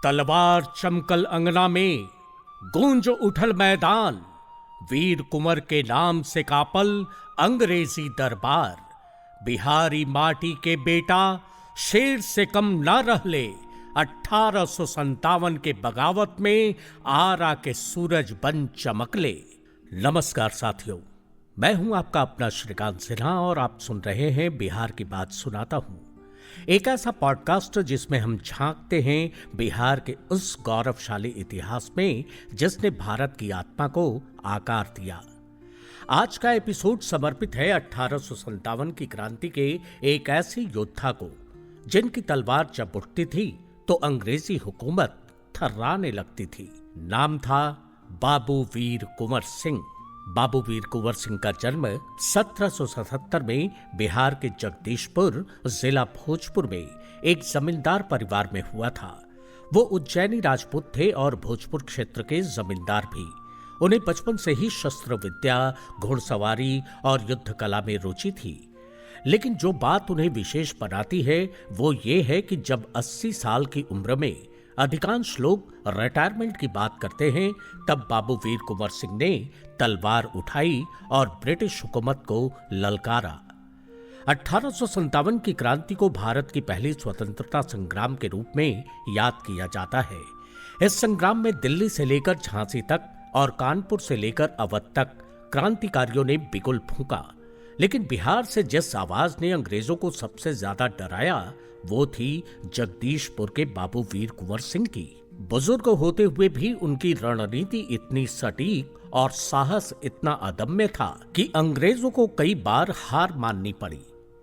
तलवार चमकल अंगना में, गूंज उठल मैदान। वीर कुंवर के नाम से कापल अंग्रेजी दरबार। बिहारी माटी के बेटा शेर से कम ना रहले। 1857 के बगावत में आरा के सूरज बन चमकले। नमस्कार साथियों, मैं हूं आपका अपना श्रीकांत सिन्हा और आप सुन रहे हैं बिहार की बात सुनाता हूं, एक ऐसा पॉडकास्ट जिसमें हम झांकते हैं बिहार के उस गौरवशाली इतिहास में जिसने भारत की आत्मा को आकार दिया। आज का एपिसोड समर्पित है 1857 की क्रांति के एक ऐसे योद्धा को जिनकी तलवार जब उठती थी तो अंग्रेजी हुकूमत थर्राने लगती थी। नाम था बाबू वीर कुंवर सिंह। बाबू वीर कुंवर सिंह का जन्म 1777 में बिहार के जगदीशपुर जिला भोजपुर में एक जमींदार परिवार में हुआ था। वो उज्जैनी राजपूत थे और भोजपुर क्षेत्र के जमींदार भी। उन्हें बचपन से ही शस्त्र विद्या, घुड़सवारी और युद्ध कला में रुचि थी। लेकिन जो बात उन्हें विशेष बनाती है वो ये है कि जब 80 साल की उम्र में अधिकांश लोग रिटायरमेंट की बात करते हैं, तब बाबू वीर कुंवर सिंह ने तलवार उठाई और ब्रिटिश हुकूमत को ललकारा। 1857 की क्रांति को भारत की पहली स्वतंत्रता संग्राम के रूप में याद किया जाता है। इस संग्राम में दिल्ली से लेकर झांसी तक और कानपुर से लेकर अवध तक क्रांतिकारियों ने बिगुल फूंका। लेकिन बिहार से जिस आवाज ने अंग्रेजों को सबसे ज्यादा डराया वो थी जगदीशपुर के बाबू वीर कुंवर सिंह की। बुजुर्ग होते हुए भी उनकी रणनीति इतनी सटीक और साहस इतना अदम्य था कि अंग्रेजों को कई बार हार माननी पड़ी।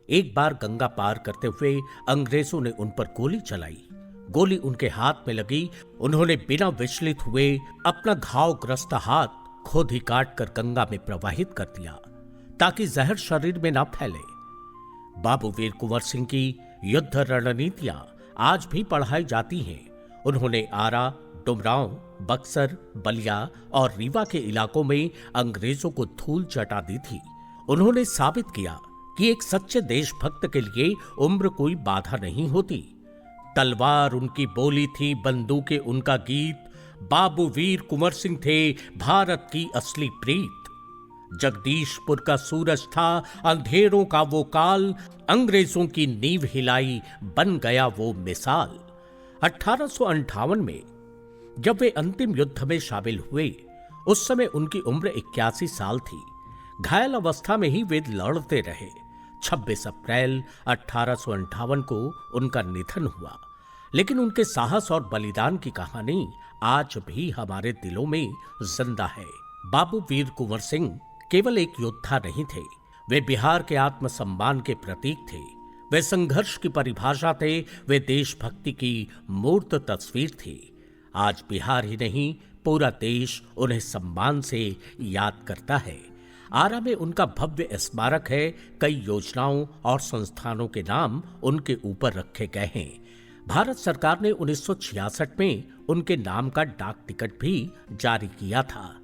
एक बार गंगा पार करते हुए अंग्रेजों ने उन पर गोली चलाई। गोली उनके हाथ में लगी। उन्होंने बिना विचलित हुए अपना घावग्रस्त हाथ खुद ही काट कर गंगा में प्रवाहित कर दिया ताकि जहर शरीर में न फैले। बाबू वीर कुंवर सिंह की युद्ध रणनीतियां आज भी पढ़ाई जाती हैं। उन्होंने आरा, डुमरांव, बक्सर, बलिया और रीवा के इलाकों में अंग्रेजों को धूल चटा दी थी। उन्होंने साबित किया कि एक सच्चे देशभक्त के लिए उम्र कोई बाधा नहीं होती। तलवार उनकी बोली थी, बंदूकें उनका गीत। बाबू वीर कुंवर सिंह थे भारत की असली प्रीत। जगदीशपुर का सूरज था अंधेरों का वो काल। अंग्रेजों की नींव हिलाई बन गया वो मिसाल। 1858 में जब वे अंतिम युद्ध में शामिल हुए उस समय उनकी उम्र 81 साल थी। घायल अवस्था में ही वे लड़ते रहे। 26 अप्रैल 1858 को उनका निधन हुआ। लेकिन उनके साहस और बलिदान की कहानी आज भी हमारे दिलों में जिंदा है। बाबू वीर कुंवर सिंह केवल एक योद्धा नहीं थे, वे बिहार के आत्मसम्मान के प्रतीक थे। वे संघर्ष की परिभाषा थे। वे देशभक्ति की मूर्त तस्वीर थी। आज बिहार ही नहीं पूरा देश उन्हें सम्मान से याद करता है। आरा में उनका भव्य स्मारक है। कई योजनाओं और संस्थानों के नाम उनके ऊपर रखे गए हैं। भारत सरकार ने 1966 में उनके नाम का डाक टिकट भी जारी किया था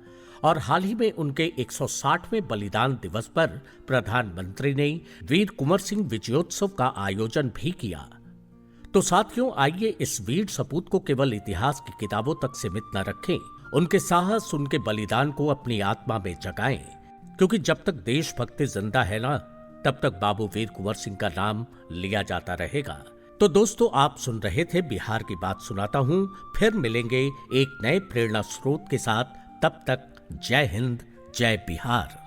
और हाल ही में उनके 160वें बलिदान दिवस पर प्रधानमंत्री ने वीर कुंवर सिंह विजयोत्सव का आयोजन भी किया। तो साथियों, आइए इस वीर सपूत को केवल इतिहास की किताबों तक सीमित न रखें। उनके साहस, उनके बलिदान को अपनी आत्मा में जगाएं, क्योंकि जब तक देशभक्ति जिंदा है ना, तब तक बाबू वीर कुंवर सिंह का नाम लिया जाता रहेगा। तो दोस्तों, आप सुन रहे थे बिहार की बात सुनाता हूं। फिर मिलेंगे एक नए प्रेरणा स्रोत के साथ। तब तक जय हिंद, जय बिहार।